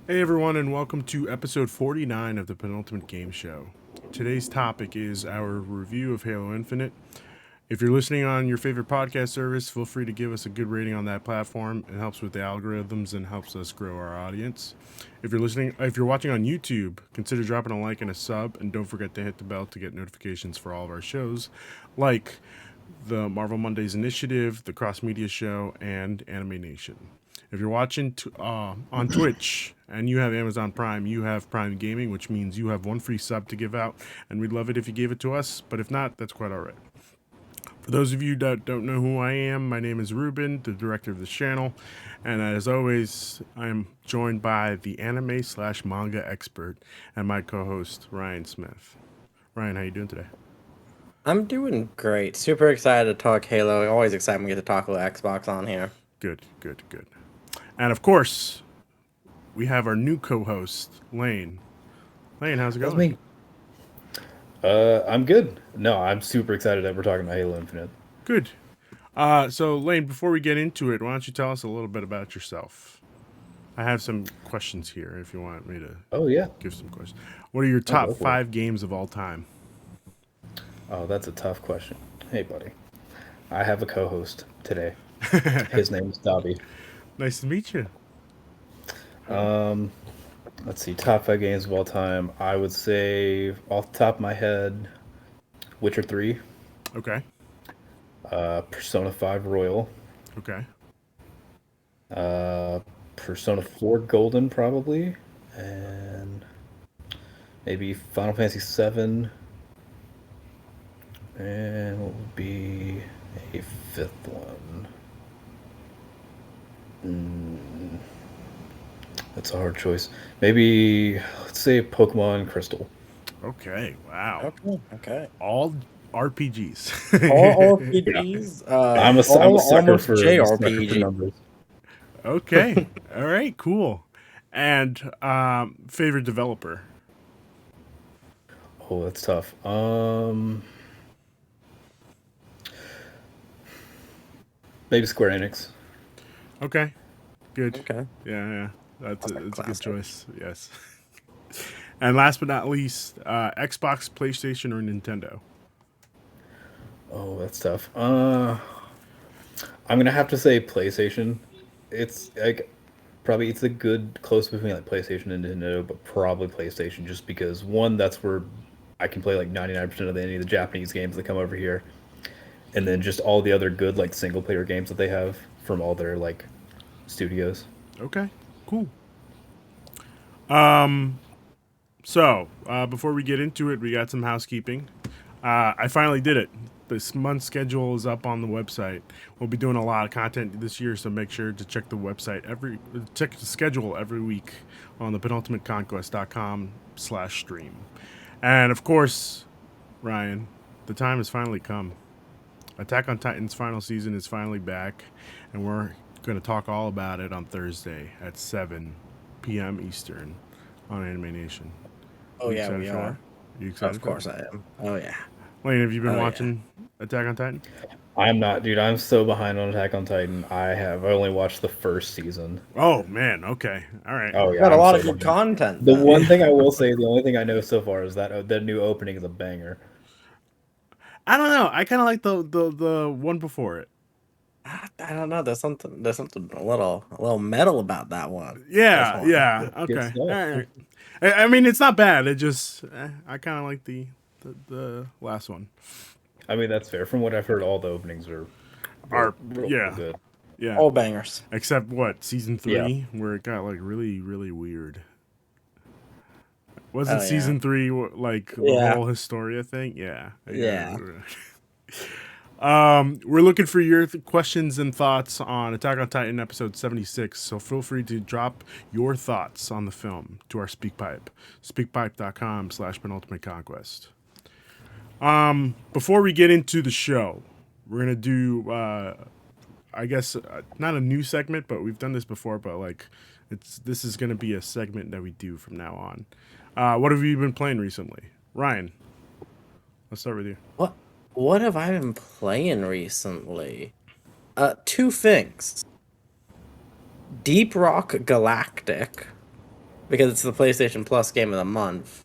Hey everyone, and welcome to episode 49 of the Penultimate Game Show. Today's topic is our review of Halo Infinite. If you're listening on your favorite podcast service, feel free to give us a good rating on that platform. It helps with the algorithms and helps us grow our audience. If you're watching on YouTube, consider dropping a like and a sub, and don't forget to hit the bell to get notifications for all of our shows, like the Marvel Mondays Initiative, the Cross Media Show, and Anime Nation. If you're watching on Twitch and you have Amazon Prime, you have Prime Gaming, which means you have one free sub to give out, and we'd love it if you gave it to us. But if not, that's quite all right. For those of you that don't know who I am, my name is Ruben, the director of this channel, and as always, I'm joined by the anime/manga expert and my co-host Ryan Smith. Ryan, how you doing today? I'm doing great. Super excited to talk Halo. Always excited when we get to talk a little Xbox on here. Good. And of course, we have our new co-host, Lane. Lane, how's it That's going? me. I'm good. No, I'm super excited that we're talking about Halo Infinite. Good. So Lane, before we get into it, why don't you tell us a little bit about yourself? I have some questions here if you want me to Oh yeah. give some questions. What are your go top for it. 5 games of all time? Oh, that's a tough question. Hey, buddy. I have a co-host today. His name is Dobby. Nice to meet you. Let's see, top 5 games of all time. I would say, off the top of my head, Witcher 3, Okay. Persona 5 Royal, Okay. Persona 4 Golden, probably, and maybe Final Fantasy 7. And what would be a fifth one? That's a hard choice. Maybe let's say Pokemon Crystal. Okay. Wow. Okay. All RPGs. All Yeah, RPGs, I'm a all sucker almost for JRPG. numbers. Okay. All right. Cool. And favorite developer? Oh, that's tough. Maybe Square Enix. Okay. Good. Okay. Yeah. That's a good Classic. choice. Yes. And last but not least, Xbox, PlayStation, or Nintendo? Oh, that's tough. I'm gonna have to say PlayStation. It's like probably it's a good close between like PlayStation and Nintendo, but probably PlayStation just because one, that's where I can play like 99% of any of the Japanese games that come over here, and then just all the other good like single player games that they have from all their like studios. Okay. Cool. So, before we get into it, we got some housekeeping. I finally did it. This month's schedule is up on the website. We'll be doing a lot of content this year, so make sure to check the website check the schedule every week on the penultimateconquest.com/stream. And of course, Ryan, the time has finally come. Attack on Titan's final season is finally back, and we're going to talk all about it on Thursday at 7 p.m. Eastern on Anime Nation. Oh You yeah, excited we for that? are. You excited Of for course that? I am. Oh yeah. Lane, have you been Oh yeah. watching Attack on Titan? I'm not, dude. I'm so behind on Attack on Titan. I only watched the first season. Oh man, okay, all right. Oh yeah, Got a I'm lot so of good behind. content The then. one thing I will say, the only thing I know so far is that the new opening is a banger. I don't know. I kind of like the one before it. I don't know. There's something a little metal about that one. This Yeah, one. yeah. Good Okay, all stuff. right. I mean, it's not bad. It just I kind of like the last one. I mean, that's fair. From what I've heard, all the openings are real, Are real yeah, good. yeah. All bangers. Except what season Yeah. 3, where it got like really, really weird. Wasn't Oh yeah. season 3 like the Yeah. whole Historia thing? Yeah, Yeah. We're looking for your questions and thoughts on Attack on Titan episode 76. So feel free to drop your thoughts on the film to our SpeakPipe, speakpipe.com/penultimateconquest. Before we get into the show, we're gonna do I guess not a new segment, but we've done this before. But like, this is gonna be a segment that we do from now on. What have you been playing recently, Ryan? Let's start with you. What have I been playing recently? Two things. Deep Rock Galactic because it's the PlayStation Plus game of the month.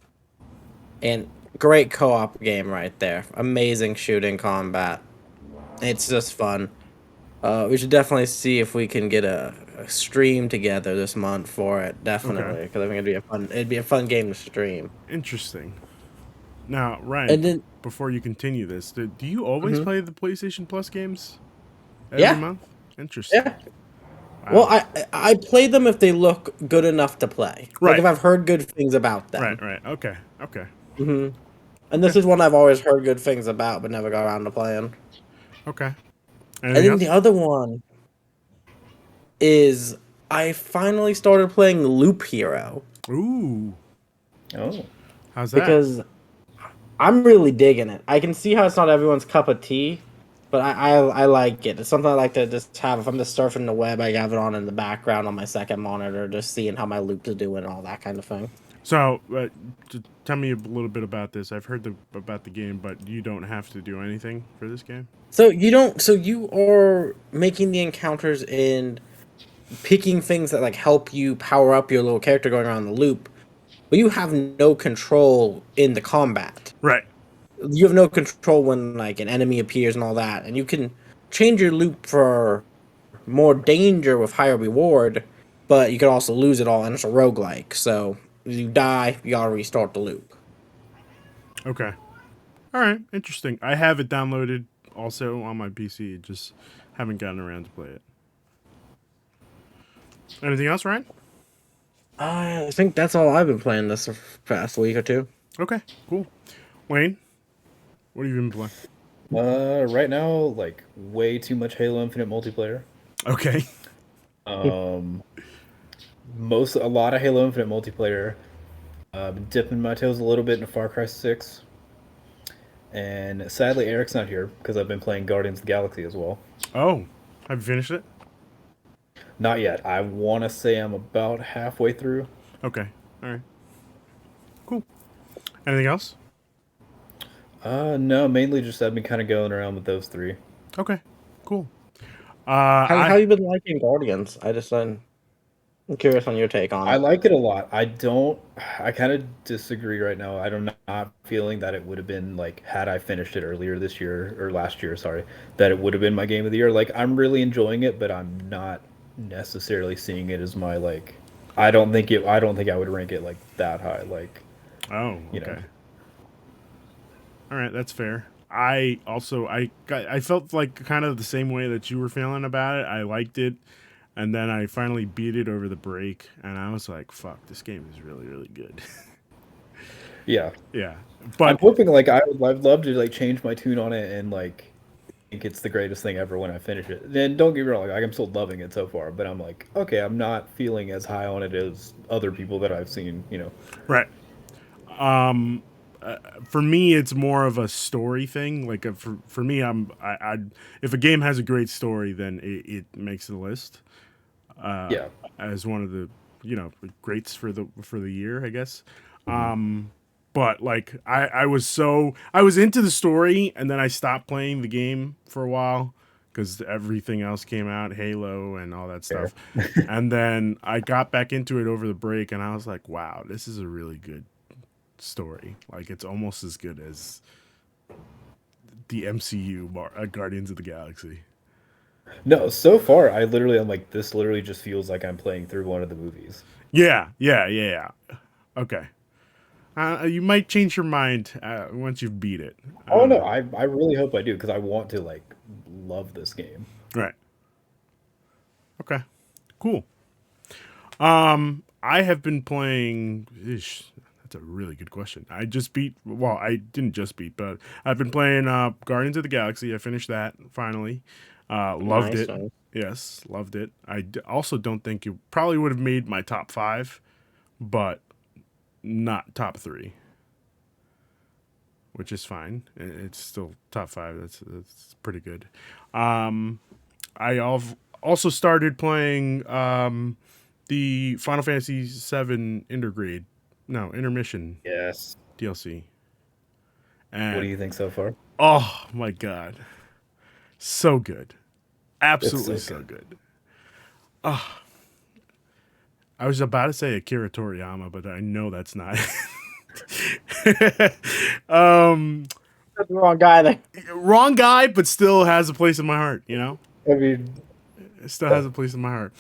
And great co-op game right there. Amazing shooting combat. It's just fun. We should definitely see if we can get a stream together this month for it. Okay. Definitely, because I think it'd be a fun game to stream. Interesting. Now, Ryan, And then, before you continue this, do you always mhm. play the PlayStation Plus games every Yeah, month? Interesting. yeah. Well, Wow. I play them if they look good enough to play. Like Right. if I've heard good things about them. Right. Okay. Okay. hmm And Okay. this is one I've always heard good things about, but never got around to playing. Okay. And Anything then the else? other one is I finally started playing Loop Hero Ooh. Oh, How's that? because I'm really digging it. I can see how it's not everyone's cup of tea, but I like it. It's something I like to just have. If I'm just surfing the web, I have it on in the background on my second monitor, just seeing how my loops are doing and all that kind of thing. So, tell me a little bit about this. I've heard about the game, but you don't have to do anything for this game. So you don't. So you are making the encounters and picking things that like help you power up your little character going around the loop, but you have no control in the combat. Right. You have no control when like an enemy appears and all that, and you can change your loop for more danger with higher reward, but you could also lose it all, and it's a roguelike. So if you die, you gotta restart the loop. Okay. All right. Interesting. I have it downloaded also on my PC. Just haven't gotten around to play it. Anything else, Ryan? I think that's all I've been playing this past week or two. Okay. Cool. Wayne, what have you been playing? right now, like way too much Halo Infinite multiplayer. Okay. Um, a lot of Halo Infinite multiplayer. Been dipping my toes a little bit in Far Cry 6, and sadly Eric's not here because I've been playing Guardians of the Galaxy as well. Oh, have you finished it? Not yet. I want to say I'm about halfway through. Okay. All right. Cool. Anything else? No, mainly just I've been kind of going around with those three. Okay. Cool. How I you been liking Guardians? I'm curious on your take on I it. like it a lot. I kind of disagree right now. I'm not feeling that it would have been like had I finished it earlier this year or last year, sorry, that it would have been my game of the year. Like I'm really enjoying it, but I'm not necessarily seeing it as my like I don't think I would rank it like that high. Like, Oh, you know. okay. All right, that's fair. I felt like kind of the same way that you were feeling about it. I liked it, and then I finally beat it over the break, and I was like, "Fuck, this game is really, really good." Yeah. Yeah, I'm but hoping like I'd love to like change my tune on it and like think it's the greatest thing ever when I finish it. Then don't get me wrong, like I'm still loving it so far, but I'm like, okay, I'm not feeling as high on it as other people that I've seen, you know. right. For me, it's more of a story thing. Like for me, I if a game has a great story, then it makes the list Yeah. as one of the greats for the year, I guess. Mhm. But like I was into the story, and then I stopped playing the game for a while because everything else came out, Halo and all that Fair. stuff. And then I got back into it over the break, and I was like, wow, this is a really good story. Like it's almost as good as the MCU Guardians of the Galaxy. No, so far I'm like this literally just feels like I'm playing through one of the movies. Yeah. Okay. You might change your mind once you've beat it. I Oh don't no, know. I really hope I do because I want to like love this game. Right. Okay. Cool. I have been playing. That's a really good question. I just beat. Well, I didn't just beat, but I've been playing Guardians of the Galaxy. I finished that finally. Loved Nice. it. Yes, loved it. Also don't think it probably would have made my top five, but not top three, which is fine. It's still top five. That's pretty good. Also started playing the Final Fantasy VII intermission Yes. DLC, What do and you think so far? oh my god, so good, It's absolutely so so good. good. I was about to say Akira Toriyama, but I know that's not. That's the wrong guy there. Wrong guy, but still has a place in my heart. You know, I mean, it still has a place in my heart.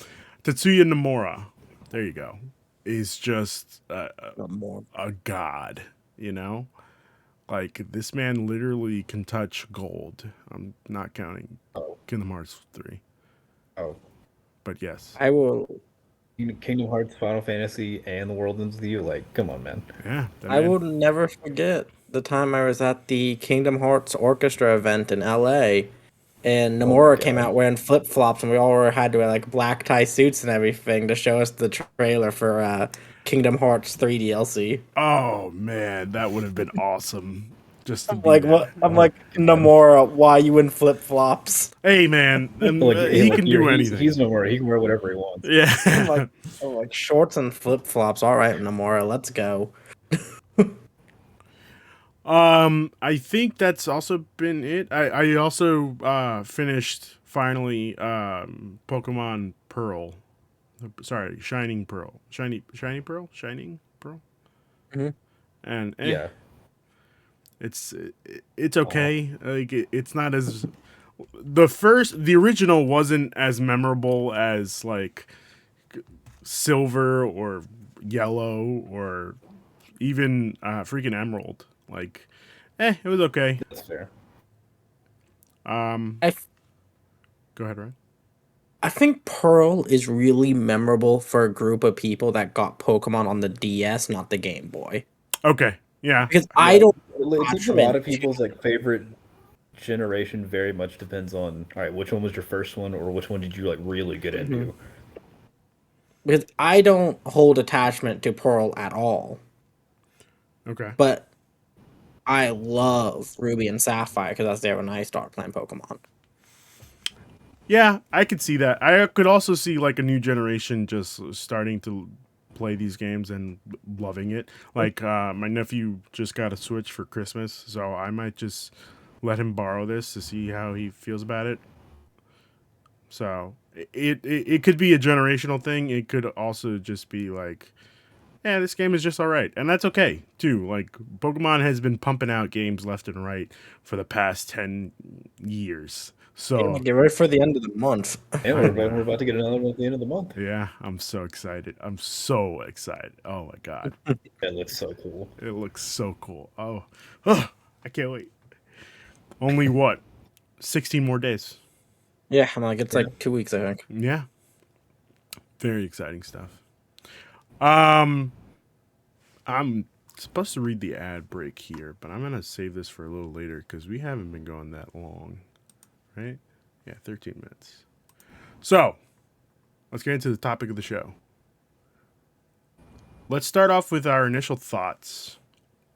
Tetsuya Nomura, there you go, is just a god. You know, like this man literally can touch gold. I'm not counting Kingdom Hearts 3, oh, but yes, I will. Kingdom Hearts, Final Fantasy, and The World Ends with You. Like, come on, man. yeah, that I man. will never forget the time I was at the Kingdom Hearts Orchestra event in LA, and Oh my Nomura came God. out wearing flip flops, and we all had to wear like black tie suits and everything to show us the trailer for Kingdom Hearts 3 DLC. Oh man, that would have been awesome just to I'm be like, there. what? I'm Oh, like, God. Nomura, why you in flip flops? Hey man, Like, he like can do he's anything. nowhere. He can wear whatever he wants. I'm like, Yeah. shorts and flip flops. All right, Nomura, let's go. I think that's also been it. I also finished finally Pokemon Pearl. Sorry, Shining Pearl. Shiny Pearl? Shining Pearl? Mhm. And Yeah. it's it's okay. Like it's not as the original wasn't as memorable as like silver or yellow or even freaking emerald. Like, it was okay. That's fair. Um, I, f- go ahead, Ryan. I think Pearl is really memorable for a group of people that got Pokemon on the DS, not the Game Boy. Okay, yeah, Because I Yeah. don't It seems a lot attachment. of people's like favorite generation very much depends on, all right, which one was your first one, or which one did you like really get Mhm. into? Because I don't hold attachment to Pearl at all. okay, But I love Ruby and Sapphire because that's there when I start playing Pokemon. yeah. I could see that. I could also see like a new generation just starting to play these games and loving it. Like my nephew just got a Switch for Christmas, so I might just let him borrow this to see how he feels about it. So it could be a generational thing. It could also just be like, yeah, this game is just all right, and that's okay too. Like Pokemon has been pumping out games left and right for the past 10 years. Yeah, So get ready for the end of the month. And I we're know. about to get another one at the end of the month. Yeah, I'm so excited. I'm so excited. Oh my god, That looks so cool. it looks so cool. Oh, I can't wait. Only what? 16 more days. Yeah, I'm like, it's Yeah. like 2 weeks, I think. Yeah, very exciting stuff. Um, I'm supposed to read the ad break here, but I'm gonna save this for a little later because we haven't been going that long, right? Yeah, 13 minutes. So let's get into the topic of the show. Let's start off with our initial thoughts.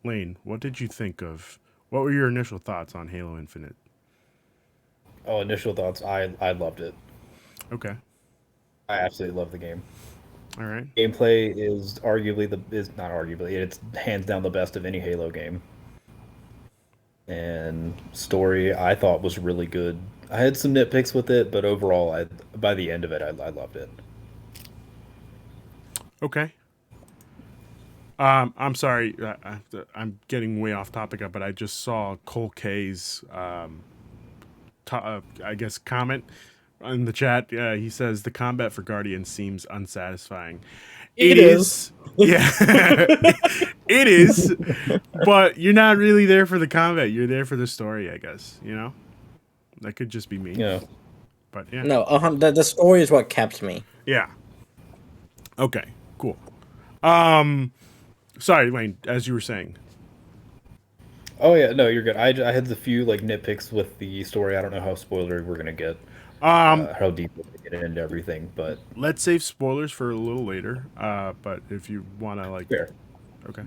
Lane, what did you think of? What were your initial thoughts on Halo Infinite? Oh, initial thoughts. I loved it. Okay, I absolutely love the game. all right. Gameplay is arguably is not arguably, it's hands down the best of any Halo game. And story I thought was really good. I had some nitpicks with it, but overall, I by the end of it, I loved it. Okay. I'm sorry, I'm getting way off topic, but I just saw Cole K's, I guess, comment in the chat. He says the combat for Guardian seems unsatisfying. It It is. is, yeah, it is, but you're not really there for the combat. You're there for the story, I guess. You know, that could just be me, You know, but yeah, No, the story is what kept me. yeah. Okay, cool. Um, sorry, Lane, as you were saying. oh yeah, no, you're good. I had a few like nitpicks with the story. I don't know how spoilery we're gonna get, Um, how deep we're gonna get into everything, but let's save spoilers for a little later. But if you want to, like, fair. okay,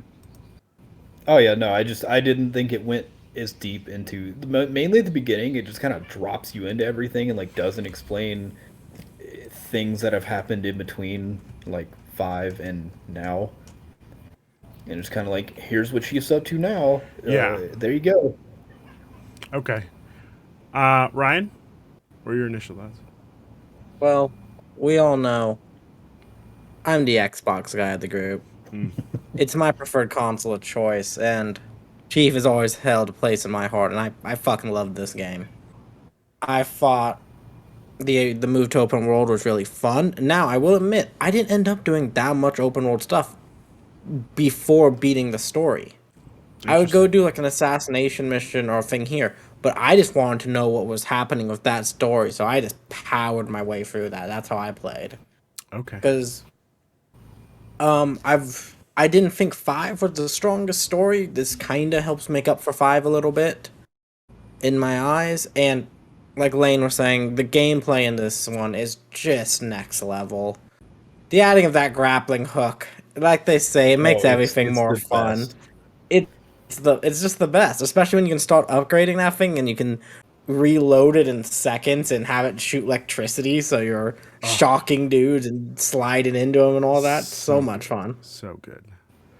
Oh yeah, no, I didn't think it went as deep into mainly at the beginning. It just kind of drops you into everything and like doesn't explain things that have happened in between like 5 and now. And it's kind of like, here's what she's up to now. yeah, There you go. okay. Ryan, what are your initial thoughts? Well, we all know I'm the Xbox guy of the group. It's my preferred console of choice, and Chief has always held a place in my heart, and I fucking love this game. I thought the move to open world was really fun. Now, I will admit, I didn't end up doing that much open world stuff before beating the story. I would go Interesting. do like an assassination mission or a thing here, but I just wanted to know what was happening with that story, so I just powered my way through that. That's how I played. Okay. Because I didn't think 5 was the strongest story. This kind of helps make up for 5 a little bit in my eyes, and like Lane was saying, the gameplay in this one is just next level. The adding of that grappling hook, like they say, it makes Oh, everything it's more the fun. best. It's just the best, especially when you can start upgrading that thing and you can reload it in seconds and have it shoot electricity, so you're Oh, shocking dudes and sliding into them and all that. So so much good. fun. So good.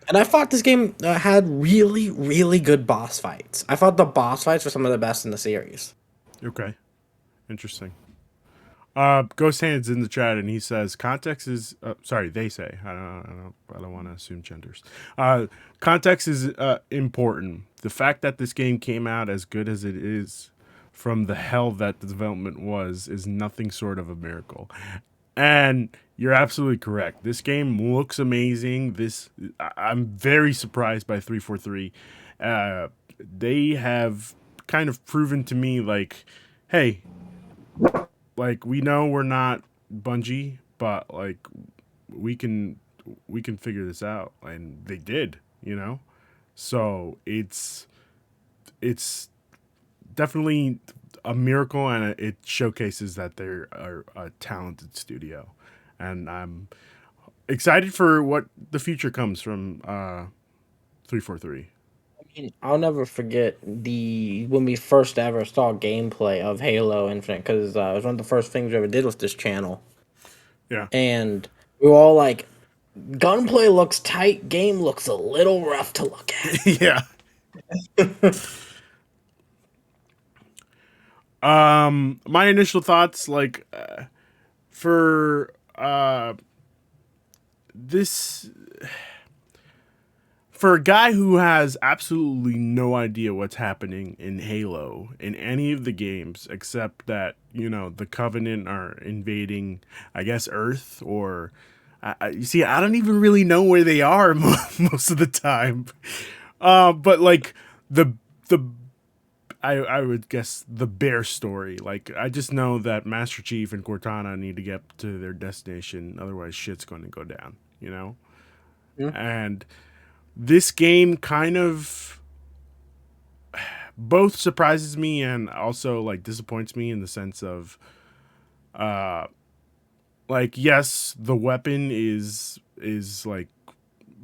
And I thought this game had really, really good boss fights. I thought the boss fights were some of the best in the series. Okay. Interesting. Ghost Hands in the chat, and he says context is sorry. They say I don't want to assume genders. Context is important. The fact that this game came out as good as it is from the hell that the development was is nothing short of a miracle. And you're absolutely correct. This game looks amazing. I'm very surprised by 343. They have kind of proven to me like, hey, like we know we're not Bungie, but like we can we can figure this out, and they did, you know. So it's definitely a miracle, and it showcases that they are a talented studio, and I'm excited for what the future comes from 343. I'll never forget the when we first ever saw gameplay of Halo Infinite, because it was one of the first things we ever did with this channel, Yeah. and we were all like, "Gunplay looks tight, game looks a little rough to look at." Yeah. My initial thoughts, like, for this, for a guy who has absolutely no idea what's happening in Halo in any of the games, except that, you know, the Covenant are invading, I guess, Earth, or you see, I don't even really know where they are most of the time. But like the I would guess the bear story. Like, I just know that Master Chief and Cortana need to get to their destination, otherwise shit's going to go down, you know? Yeah. And this game kind of both surprises me and also like disappoints me in the sense of like, yes, the weapon is like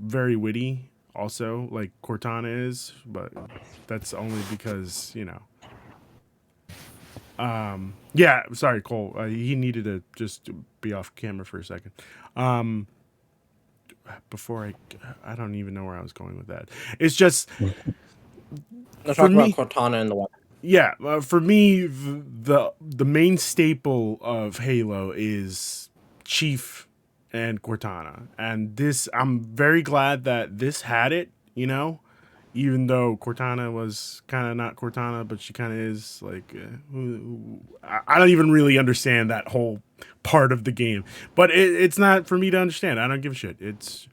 very witty also, like Cortana is, but that's only because, you know. Yeah, sorry, Cole. He needed to just be off camera for a second. Before I don't even know where I was going with that. It's just Let's for talk about me. Cortana and the weapon. Yeah, for me, the main staple of Halo is Chief and Cortana, and this I'm very glad that this had it. You know, even though Cortana was kind of not Cortana, but she kind of is. Like, I don't even really understand that whole part of the game, but it's not for me to understand. I don't give a shit. It's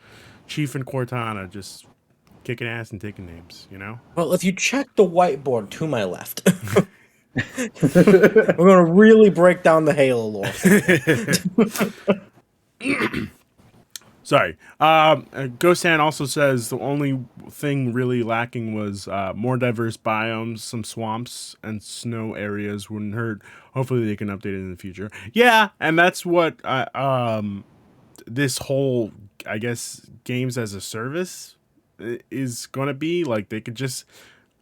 Chief and Cortana just kicking ass and taking names. You know. Well, if you check the whiteboard to my left, we're gonna really break down the Halo lore for you. Sorry. Ghost Hand also says the only thing really lacking was more diverse biomes, some swamps, and snow areas wouldn't hurt. Hopefully they can update it in the future. Yeah, and that's what this whole, I guess, games as a service is going to be. Like, they could just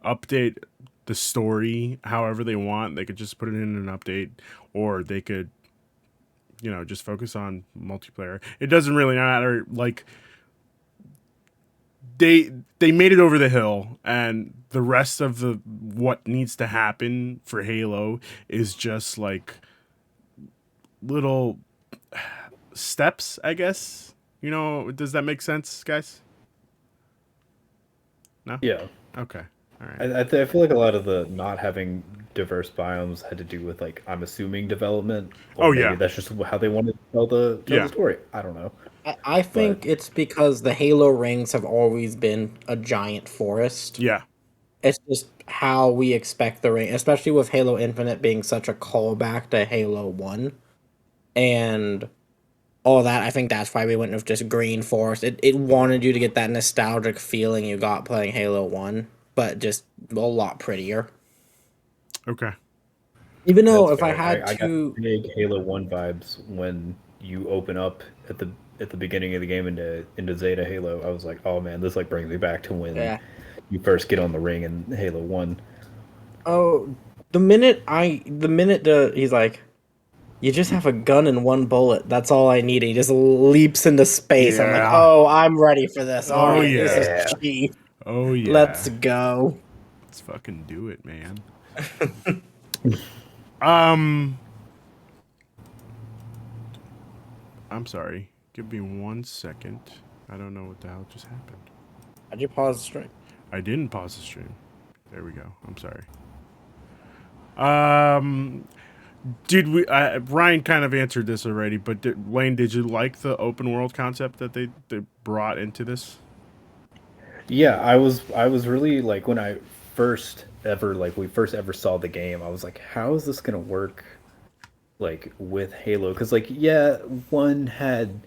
update the story however they want. They could just put it in an update, or they could, you know, just focus on multiplayer. It doesn't really matter. Like, they made it over the hill, and the rest of the what needs to happen for Halo is just like little steps, I guess. You know, does that make sense, guys? No? Yeah. Okay. All right. I feel like a lot of the not having diverse biomes had to do with like I'm assuming development, or Oh, maybe yeah. that's just how they wanted to tell the Yeah. story. I don't know, I but think it's because the Halo rings have always been a giant forest. Yeah. It's just how we expect the ring, especially with Halo Infinite being such a callback to Halo 1 and all that. I think that's why we went with just green forest. It wanted you to get that nostalgic feeling you got playing Halo 1, but just a lot prettier. Okay. Even though that's if I fair. had I got to, big Halo One vibes when you open up at the beginning of the game into Zeta Halo. I was like, oh man, this like brings me back to when yeah. you first get on the ring in Halo One. Oh, the minute he's like, you just have a gun and one bullet. That's all I need. He just leaps into space. I'm like, Yeah. oh, I'm ready for this. All Oh, right, this is yeah. cheap. Oh, Let's yeah. go. Let's fucking do it, man. Um, I'm sorry. Give me 1 second. I don't know what the hell just happened. How'd you pause the stream? I didn't pause the stream. There we go. I'm sorry. Um, did we? Ryan kind of answered this already, but Lane, did you like the open world concept that they brought into this? Yeah, I was really like when I first ever like we first ever saw the game, I was like, how is this gonna work like with Halo? Because like yeah, one had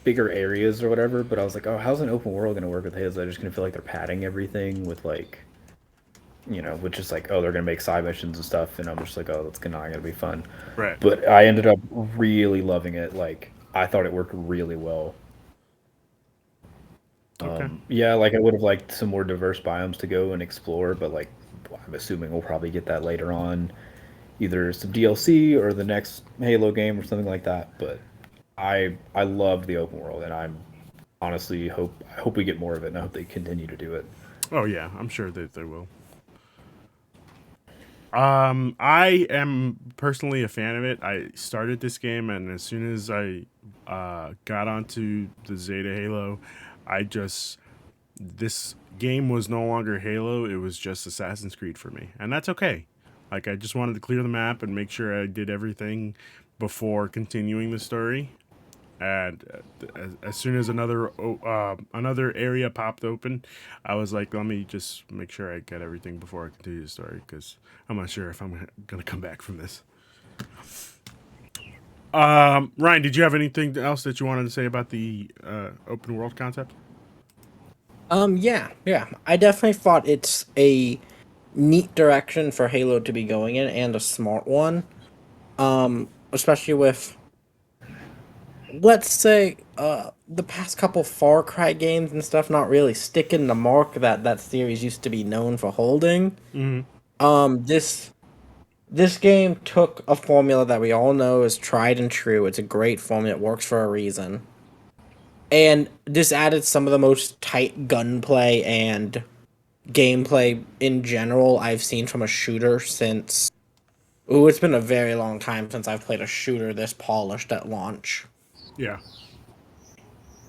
bigger areas or whatever, but I was like, oh, how's an open world gonna work with Halo? They're just gonna feel like they're padding everything with like with just like, oh, they're gonna make side missions and stuff, and I'm just like, oh, that's not gonna be fun. Right. But I ended up really loving it. Like I thought it worked really well. Okay. Yeah, like I would have liked some more diverse biomes to go and explore, but like I'm assuming we'll probably get that later on, either some DLC or the next Halo game or something like that. But I loved the open world, and I'm honestly I hope we get more of it, and I hope they continue to do it. Oh yeah, I'm sure that they will. I am personally a fan of it. I started this game, and as soon as I got onto the Zeta Halo, I just this game was no longer Halo. It was just Assassin's Creed for me, and that's okay. Like I just wanted to clear the map and make sure I did everything before continuing the story. And as soon as another area popped open, I was like, let me just make sure I get everything before I continue the story because I'm not sure if I'm gonna come back from this. Ryan, did you have anything else that you wanted to say about the open world concept? Yeah. I definitely thought it's a neat direction for Halo to be going in and a smart one. Especially with, let's say, the past couple Far Cry games and stuff not really sticking the mark that series used to be known for holding. Mm-hmm. This game took a formula that we all know is tried and true. It's a great formula. It works for a reason. And this added some of the most tight gunplay and gameplay in general I've seen from a shooter since. Ooh, it's been a very long time since I've played a shooter this polished at launch. Yeah.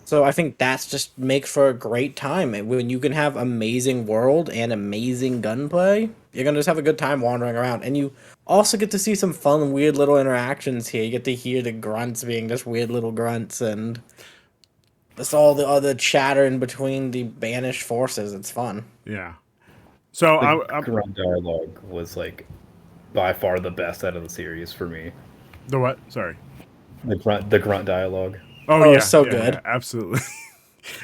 So I think that's just makes for a great time. And when you can have amazing world and amazing gunplay, you're gonna just have a good time wandering around. And you also get to see some fun, weird little interactions here. You get to hear the grunts being just weird little grunts and just all the other chatter in between the banished forces. It's fun. Yeah. So The I'm grunt dialogue was like by far the best out of the series for me. the what? Sorry. The grunt dialogue. Oh Oh, yeah, it's so yeah, good. yeah, absolutely.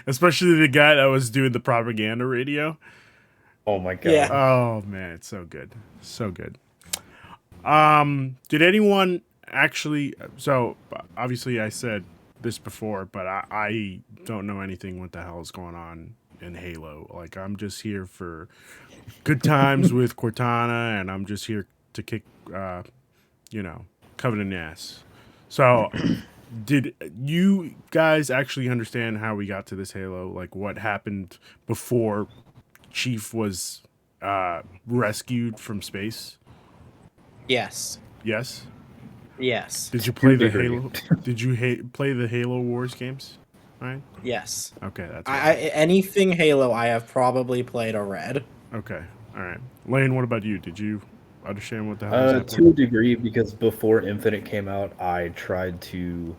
Especially the guy that was doing the propaganda radio. Oh my Yeah. god. Oh man, it's so good, so good. Did anyone actually? So obviously, I said this before, but I don't know anything what the hell is going on in Halo. Like I'm just here for good times with Cortana, and I'm just here to kick, Covenant ass. So, did you guys actually understand how we got to this Halo? Like what happened before Chief was rescued from space? Yes. Yes. Yes. Did you To play a the degree. Halo? Did you play the Halo Wars games? right? Yes. Okay, that's Anything Halo I have probably played or read. okay. All right, Lane. What about you? Did you understand what the hell was happening? To a degree, because before Infinite came out, I tried to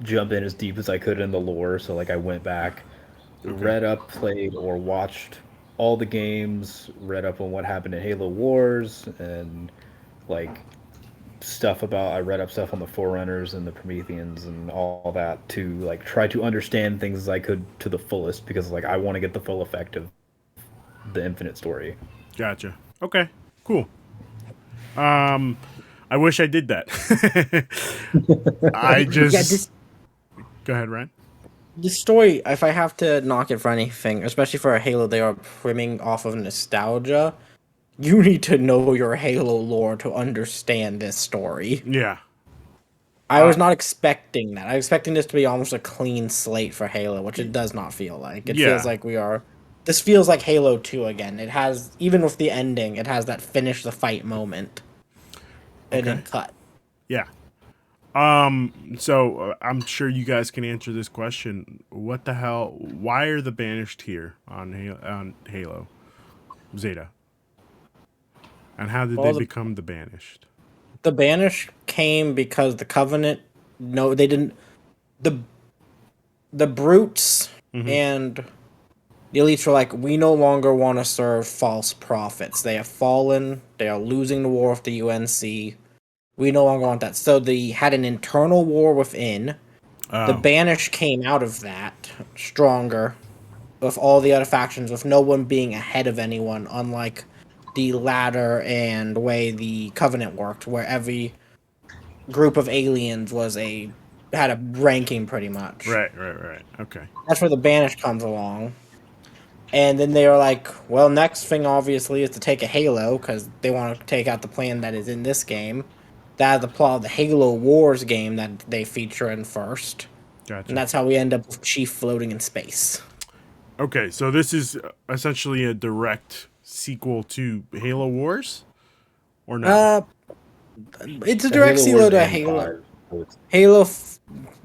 jump in as deep as I could in the lore. So like I went back, Okay. read up, played, or watched all the games, read up on what happened in Halo Wars, and like stuff about. I read up stuff on the Forerunners and the Prometheans and all that to like try to understand things as I could to the fullest because like I want to get the full effect of the Infinite story. Gotcha. Okay. Cool. I wish I did that. I Yeah, just go ahead, Ryan. this story, if I have to knock it for anything, especially for a Halo, they are priming off of nostalgia. You need to know your Halo lore to understand this story. Yeah. I Uh, was not expecting that. I was expecting this to be almost a clean slate for Halo, which it does not feel like. It feels yeah. like we are. This feels like Halo 2 again. It has, even with the ending, it has that finish the fight moment. And then Okay. cut. Yeah. So I'm sure you guys can answer this question. What the hell? Why are the banished here on Halo Zeta? And how did they Well, become the banished? the Banish came because the Covenant. No, they didn't. The the brutes Mm-hmm. and the elites were like, we no longer want to serve false prophets. They have fallen. They are losing the war with the UNC. We no longer want that. So they had an internal war within. The Oh, Banish came out of that stronger with all the other factions, with no one being ahead of anyone, unlike the ladder and way the Covenant worked, where every group of aliens had a ranking pretty much. right. Okay. That's where the Banish comes along. And then they were like, well, next thing obviously is to take a Halo, because they want to take out the plan that is in this game. That is the plot of the Halo Wars game that they feature in first. And Gotcha. that's how we end up with Chief floating in space. Okay, so this is essentially a direct sequel to Halo Wars, or no? Uh, it's a direct Halo sequel Wars to and Five. So it's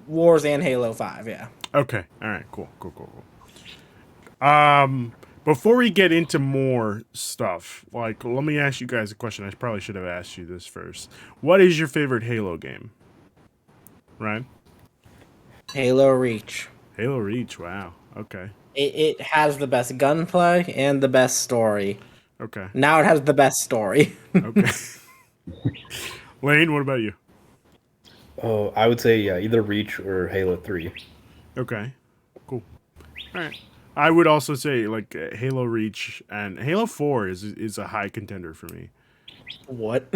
Wars and Halo 5, yeah. Okay. All right. Cool. Before we get into more stuff, like, let me ask you guys a question. I probably should have asked you this first. What is your favorite Halo game? Right? Halo Reach. Halo Reach. Wow. Okay. It has the best gunplay and the best story. Okay. Now it has the best story. Okay. Lane, what about you? Oh, I would say yeah, either Reach or Halo 3. Okay. Cool. All right. I would also say like Halo Reach and Halo 4 is a high contender for me. What?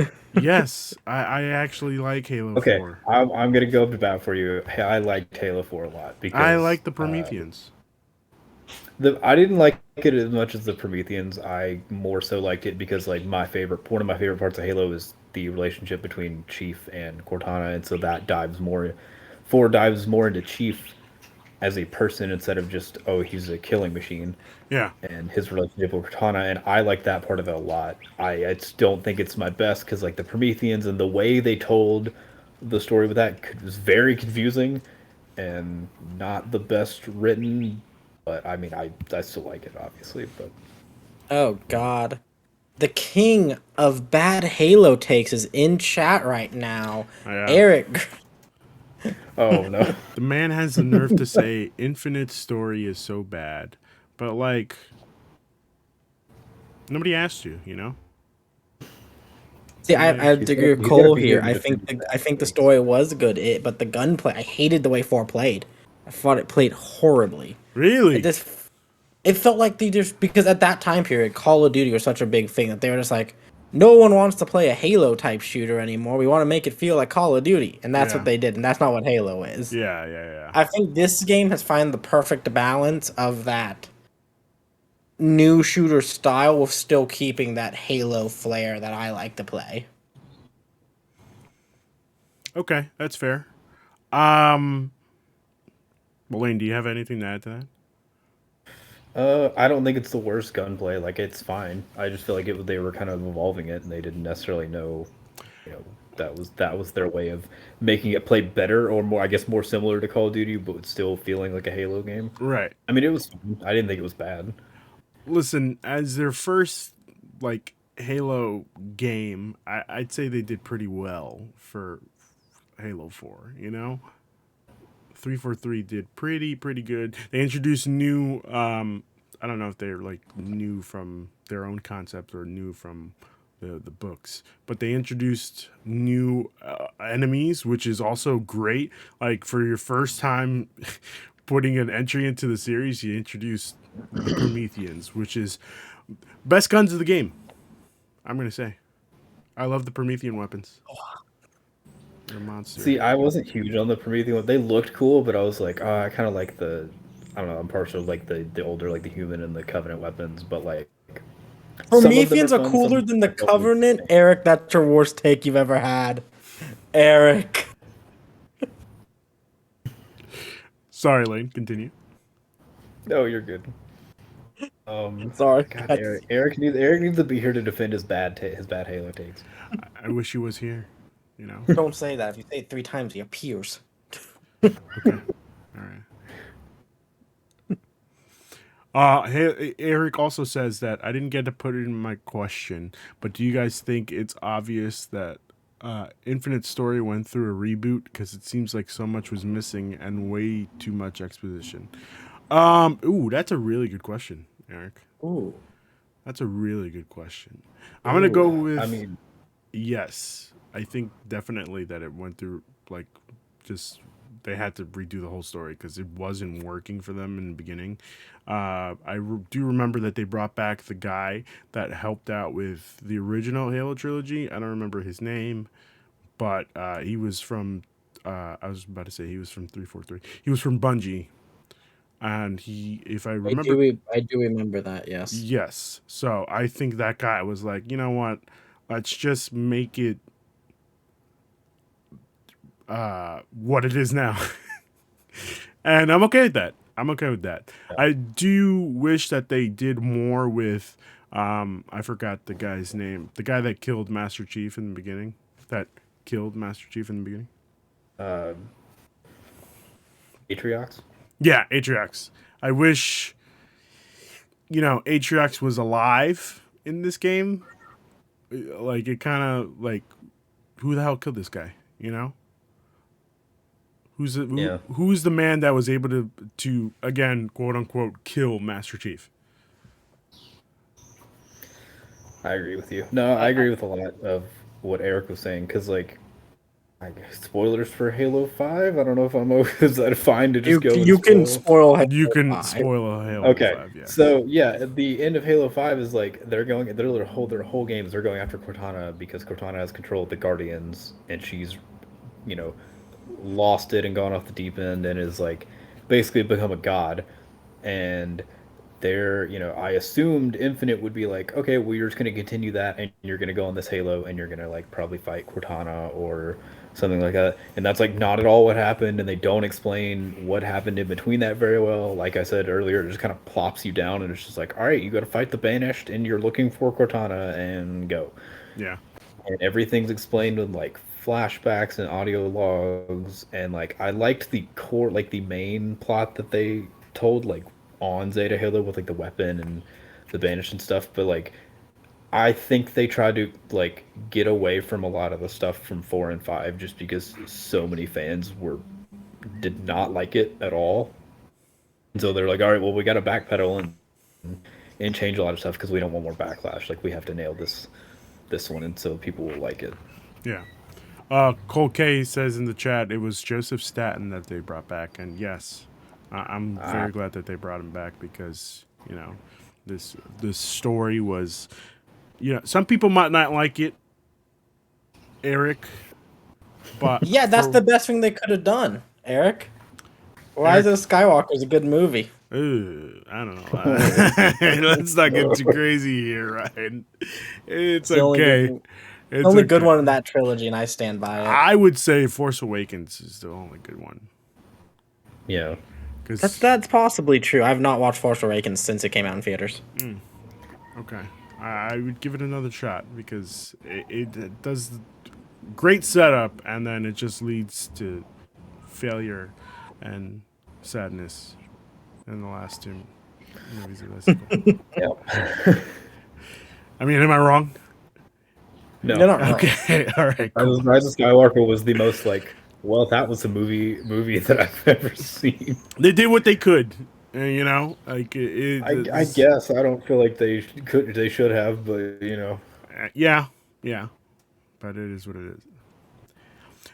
Yes, I actually like Halo Okay, 4. I'm gonna go up to bat for you. I liked Halo 4 a lot I because like the Prometheans. I didn't like it as much as the Prometheans. I more so liked it because like one of my favorite parts of Halo is the relationship between Chief and Cortana, and so that dives more, 4 dives more into Chief as a person instead of just oh he's a killing machine, Yeah. and his relationship with Cortana, and I like that part of it a lot. I just don't think it's my best because like the Prometheans and the way they told the story with that was very confusing and not the best written. But I mean, I still like it obviously. But Oh God. The king of bad Halo takes is in chat right now. Yeah. Eric. oh no, The man has the nerve to say Infinite story is so bad. But like nobody asked you, you know? See, Nobody I asked you. agree with he's gotta Cole be here. here to defend his I think the things. story was good, but the gunplay, I hated the way 4 played. I thought it played horribly. It Really? just it felt like they just, because at that time period, Call of Duty was such a big thing that they were just like, no one wants to play a Halo type shooter anymore. We want to make it feel like Call of Duty, and that's what Yeah. they did, and that's not what Halo is. Yeah. I think this game has found the perfect balance of that new shooter style with still keeping that Halo flair that I like to play. Okay, that's fair. Um Lane, do you have anything to add to that? I don't think it's the worst gunplay. Like it's fine. I just feel like they were kind of evolving it, and they didn't necessarily know, you know, that was their way of making it play better or more, I guess, more similar to Call of Duty, but still feeling like a Halo game. Right. I mean, it was. I didn't think it was bad. Listen, as their first like Halo game, I'd say they did pretty well for Halo 4. 343 did pretty good. They introduced new. I don't know if they're like new from their own concept or new from the books, but they introduced new enemies, which is also great. Like for your first time putting an entry into the series, you introduced the Prometheans, which is best guns of the game. I'm gonna say, I love the Promethean weapons. They're a monster. See, I wasn't huge on the Promethean one. They looked cool, but I was like, oh, I kind of like the. I don't know. I'm partial to like the older, like the human and the Covenant weapons, but like some of them Prometheans are fun, cooler some than the don't look- Covenant. Eric, that's your worst take you've ever had. Eric. Sorry, Lane. Continue. No, you're good. Sorry. God, Eric needs to be here to defend his bad Halo takes. I wish he was here. Don't say that. If you say it 3 times, he appears. Okay. All right. Hey, Eric also says that I didn't get to put it in my question, but do you guys think it's obvious that Infinite Story went through a reboot because it seems like so much was missing and way too much exposition? Ooh, that's a really good question, Eric. Ooh. That's a really good question. I'm gonna go with. I mean, yes. I think definitely that it went through like just they had to redo the whole story because it wasn't working for them in the beginning. Do remember that they brought back the guy that helped out with the original Halo trilogy. I don't remember his name, but he was from. I was about to say he was from 343. He was from Bungie, and if I remember, I do remember that. Yes. yes. So I think that guy was like, you know what? Let's just make it what it is now. And I'm okay with that. I do wish that they did more with I forgot the guy's name. The guy that killed Master Chief in the beginning. Atriox? Yeah, Atriox. I wish Atriox was alive in this game. Like it kind of like who the hell killed this guy, Who's the man that was able to again, quote unquote, kill Master Chief? I agree with you. No, I agree with a lot of what Eric was saying because, like, I guess spoilers for Halo 5. I don't know if I'm is that fine to just go. You can spoil. You can 5. spoil a Halo Okay, 5, yeah. so yeah, at the end of Halo 5 is like their whole games they're going after Cortana because Cortana has control of the Guardians and she's, lost it and gone off the deep end and is like basically become a god. And I assumed Infinite would be like, okay, well, you're just going to continue that and you're going to go on this Halo and you're going to like probably fight Cortana or something like that. And that's like not at all what happened. And they don't explain what happened in between that very well. Like I said earlier, it just kind of plops you down and it's just like, all right, you got to fight the Banished and you're looking for Cortana and go. Yeah. And everything's explained with like flashbacks and audio logs. And like, I liked the core, like the main plot that they told, like, on Zeta Halo with like the weapon and the Banished and stuff, but like I think they tried to like get away from a lot of the stuff from 4 and 5 just because so many fans did not like it at all. And so they're like, all right, well, we got to backpedal and change a lot of stuff because we don't want more backlash. Like we have to nail this one, and so people will like it. Yeah. Cole K says in the chat it was Joseph Staten that they brought back, and yes, I'm very glad that they brought him back because this story was, some people might not like it, Eric, but Yeah, that's the best thing they could have done, Eric. Rise of Skywalker is a good movie. I don't know. Let's not get too crazy here, Ryan. It's okay. The only good one in that trilogy, and I stand by it. I would say Force Awakens is the only good one. Yeah. That's possibly true. I've not watched Force Awakens since it came out in theaters. Okay. I would give it another shot because it does great setup, and then it just leads to failure and sadness in the last two movies of that sequel. Yeah. I mean, am I wrong? You're No. not wrong. Okay, all right, cool. Rise of Skywalker was the most like, well, that was a movie that I've ever seen. They did what they could, you know. Like I guess I don't feel like they should have, but yeah, yeah, but it is what it is.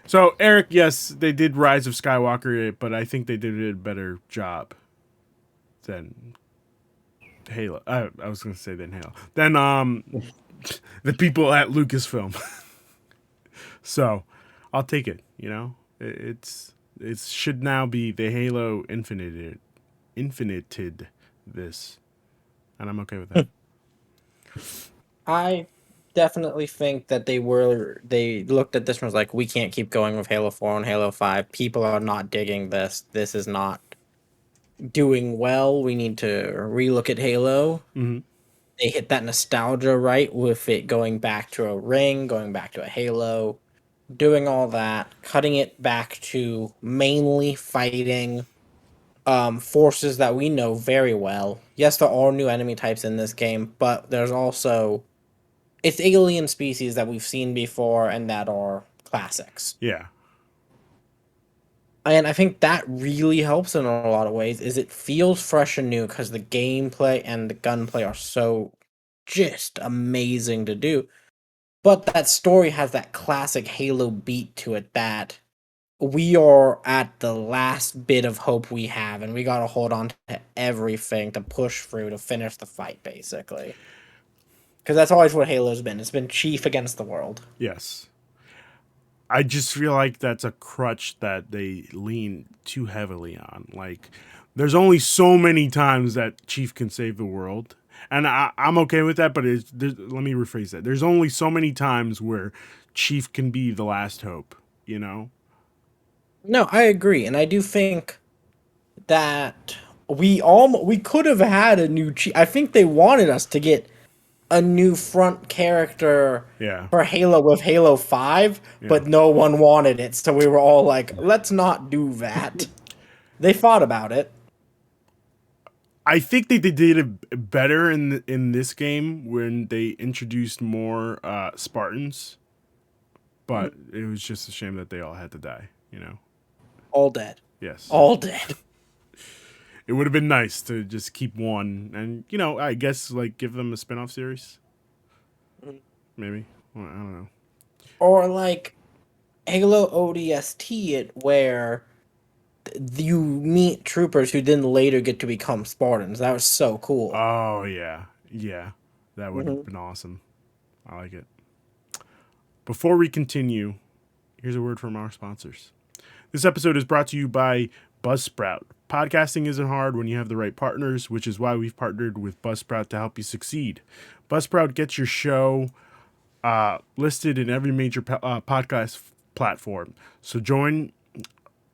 So Eric, yes, they did Rise of Skywalker, but I think they did a better job than Halo. I was going to say than Halo. Than the people at Lucasfilm. So I'll take it. You know, it should now be the Halo infinited this, and I'm okay with that. I definitely think that they looked at this and was like, we can't keep going with Halo 4 and Halo 5. People are not digging this. This is not doing well. We need to relook at Halo. Mhm. They hit that nostalgia right with it going back to a ring, going back to a Halo, doing all that, cutting it back to mainly fighting forces that we know very well. Yes, there are new enemy types in this game, but there's also it's alien species that we've seen before and that are classics. Yeah. And I think that really helps in a lot of ways is it feels fresh and new because the gameplay and the gunplay are so just amazing to do. But that story has that classic Halo beat to it that we are at the last bit of hope we have, and we gotta hold on to everything to push through to finish the fight, basically. Because that's always what Halo's been. It's been chief against the world. Yes. I just feel like that's a crutch that they lean too heavily on. Like, there's only so many times that Chief can save the world, and I'm okay with that. But let me rephrase that. There's only so many times where Chief can be the last hope. You know? No, I agree, and I do think that we could have had a new chief. I think they wanted us to get a new front character Yeah. for Halo with Halo 5, but no one wanted it, so we were all like, let's not do that. They thought about it. I think they did it better in this game when they introduced more Spartans, but it was just a shame that they all had to die. You know? All dead. Yes. All dead. It would have been nice to just keep one, and I guess like give them a spin-off series. Maybe. Well, I don't know. Or like Halo ODST it where you meet troopers who didn't later get to become Spartans. That was so cool. Oh yeah, yeah, that would have been awesome. I like it. Before we continue, here's a word from our sponsors. This episode is brought to you by Buzzsprout. Podcasting isn't hard when you have the right partners, which is why we've partnered with Buzzsprout to help you succeed. Buzzsprout gets your show listed in every major podcast platform. So join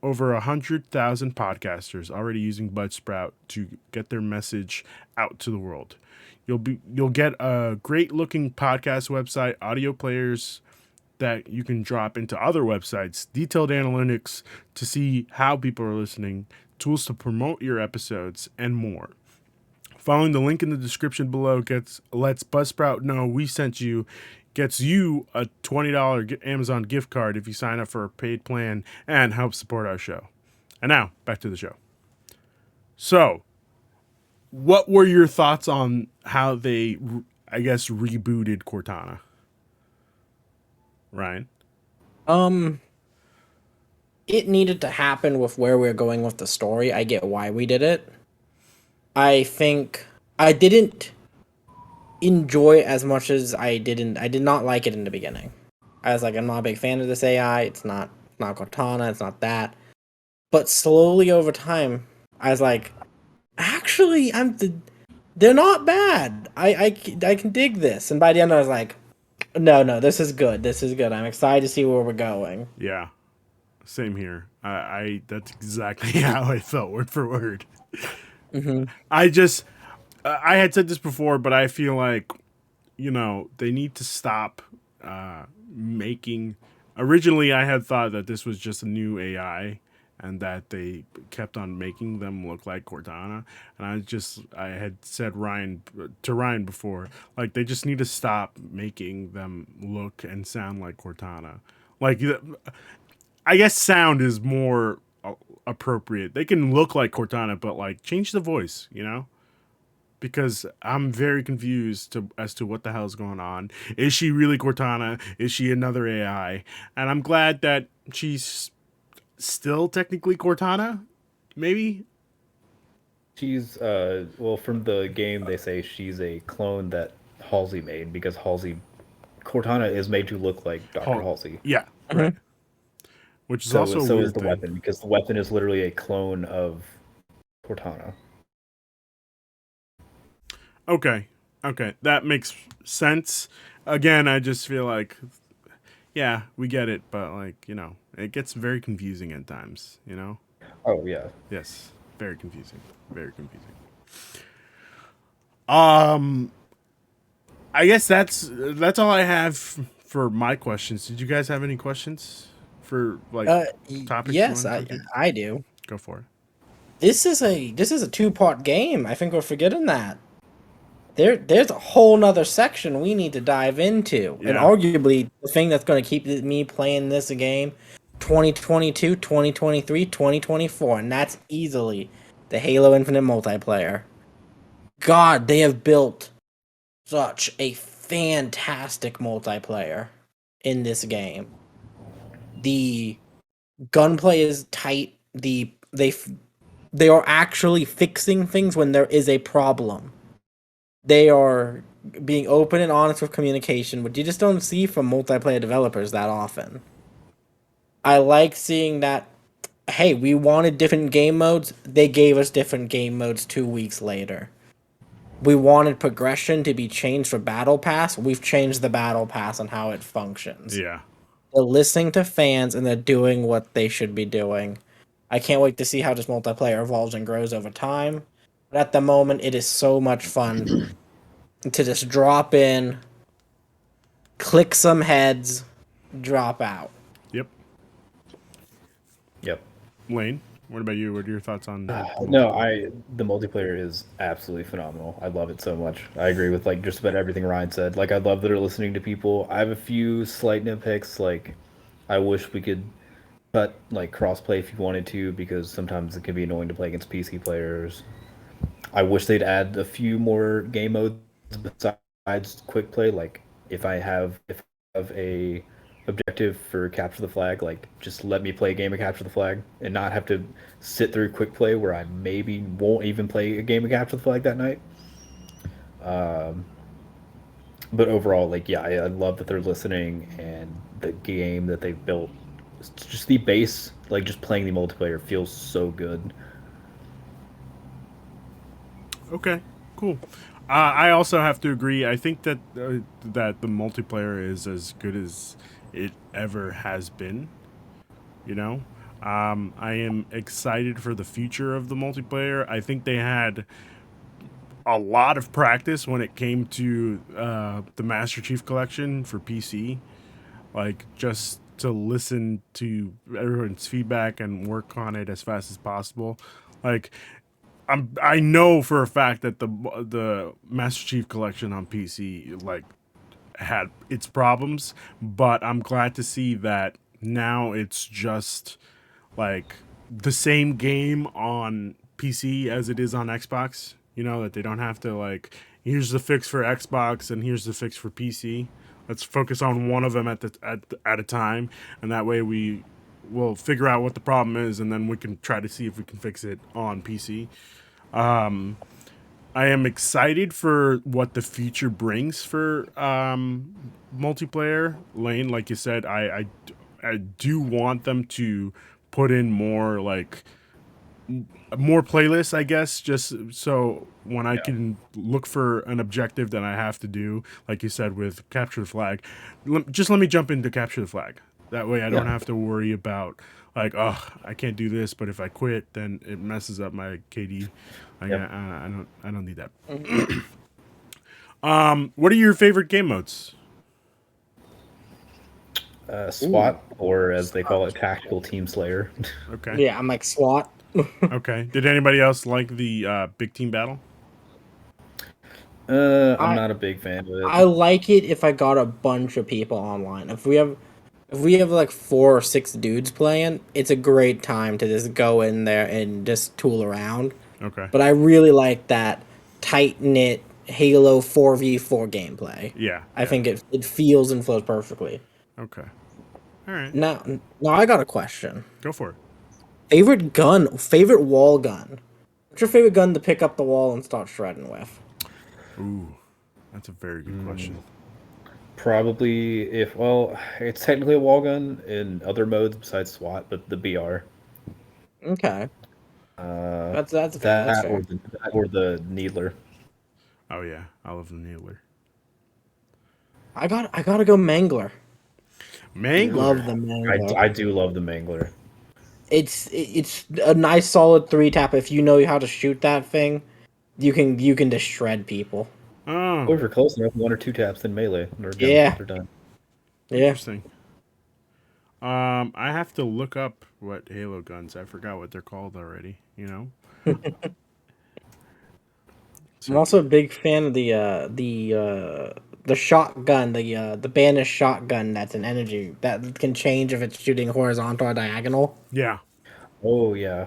over 100,000 podcasters already using Buzzsprout to get their message out to the world. You'll get a great looking podcast website, audio players that you can drop into other websites, detailed analytics to see how people are listening, tools to promote your episodes, and more. Following the link in the description below lets Buzzsprout know we sent you, gets you a $20 Amazon gift card if you sign up for a paid plan, and helps support our show. And now, back to the show. So, what were your thoughts on how they, I guess, rebooted Cortana? Ryan? It needed to happen with where we're going with the story. I get why we did it. I think I didn't enjoy it as much as I did not like it in the beginning. I was like, I'm not a big fan of this AI. It's not Cortana. It's not that. But slowly over time, I was like, actually, they're not bad. I can dig this. And by the end, I was like, no, this is good. This is good. I'm excited to see where we're going. Yeah. Same here. I that's exactly how I felt word for word. I had said this before, but I feel like they need to stop making Originally, I had thought that this was just a new AI and that they kept on making them look like Cortana. And I had said Ryan before, like they just need to stop making them look and sound like Cortana. Like I guess sound is more appropriate. They can look like Cortana, but like change the voice, you know? Because I'm very confused as to what the hell's going on. Is she really Cortana? Is she another AI? And I'm glad that she's still technically Cortana. Maybe. She's well, from the game they say she's a clone that Halsey made because Cortana is made to look like Dr. Halsey. Yeah, right. Mhm. Which is So also a so weird is the thing. weapon because the weapon is literally a clone of Cortana. Okay, okay, that makes sense. Again, I just feel like, yeah, we get it, but like it gets very confusing at times. Oh yeah. Yes, very confusing, very confusing. Um, I guess that's all I have for my questions. Did you guys have any questions for like topics you Yes, want to jump in? I do. Go for it. This is a two-part game. I think we're forgetting that. There's a whole nother section we need to dive into. And Yeah. arguably the thing that's going to keep me playing this game 2022, 2023, 2024, and that's easily the Halo Infinite multiplayer. God, they have built such a fantastic multiplayer in this game. The gunplay is tight. They are actually fixing things when there is a problem. They are being open and honest with communication, which you just don't see from multiplayer developers that often. I like seeing that. Hey, we wanted different game modes. They gave us different game modes 2 weeks later. We wanted progression to be changed for Battle Pass. We've changed the Battle Pass and how it functions. Yeah. They're listening to fans and they're doing what they should be doing. I can't wait to see how this multiplayer evolves and grows over time. But at the moment, it is so much fun to just drop in, click some heads, drop out. Yep. Yep. Lane, what about you? What are your thoughts on the No, multiplayer? the multiplayer is absolutely phenomenal. I love it so much. I agree with like just about everything Ryan said. Like I love that they're listening to people. I have a few slight nitpicks. Like I wish we could cut like crossplay if you wanted to because sometimes it can be annoying to play against PC players. I wish they'd add a few more game modes besides quick play. Like if I have a objective for capture the flag, like just let me play a game of capture the flag and not have to sit through quick play where I maybe won't even play a game of capture the flag that night. Um, but overall, like yeah, I love that they're listening and the game that they've built. Just the base, like just playing the multiplayer feels so good. Okay, cool. I also have to agree. I think that the multiplayer is as good as it ever has been. You know, I am excited for the future of the multiplayer. I think they had a lot of practice when it came to the Master Chief Collection for PC. Like just to listen to everyone's feedback and work on it as fast as possible. Like I know for a fact that the Master Chief Collection on PC like had its problems, but I'm glad to see that now it's just like the same game on PC as it is on Xbox. That they don't have to like here's the fix for Xbox and here's the fix for PC. Let's focus on one of them at a time, and that way we will figure out what the problem is, and then we can try to see if we can fix it on PC. I am excited for what the future brings for multiplayer. Lane, like you said, I do want them to put in more like more playlists, I guess, just so when I Yeah. can look for an objective that I have to do, like you said with capture the flag, just let me jump into capture the flag. That way I don't Yeah. have to worry about like, oh, I can't do this, but if I quit, then it messes up my KD. Yep. I don't need that. Mhm. What are your favorite game modes? SWAT, or as they call it, Tactical Team Slayer. Okay. Yeah, I'm like SWAT. Okay. Did anybody else like the big team battle? I'm I not a big fan of I it. like it if I got a bunch of people online. If we have like 4 or 6 dudes playing, it's a great time to just go in there and just tool around. Okay. But I really like that tight knit Halo 4v4 gameplay. Yeah. I Yeah. think it feels and flows perfectly. Okay. All right. Now I got a question. Go for it. Favorite wall gun. What's your favorite gun to pick up the wall and start shredding with? Ooh, that's a very good question. Probably well, it's technically a wall gun in other modes besides SWAT, but the BR. Okay, Uh, that's fair. That's that or fair. the Needler. Oh yeah, I love the Needler. I gotta go Mangler. Love Mangler. the Mangler. I do love the Mangler. It's a nice solid 3 tap. If you know how to shoot that thing, you can just shred people. Oh, Or if you're close enough, 1 or 2 taps in melee, Yeah, they're done. yeah. interesting. I have to look up what Halo guns. I forgot what they're called already. I'm So also a big fan of the shotgun, the banished shotgun that's an energy that can change if it's shooting horizontal or diagonal. yeah. Oh yeah,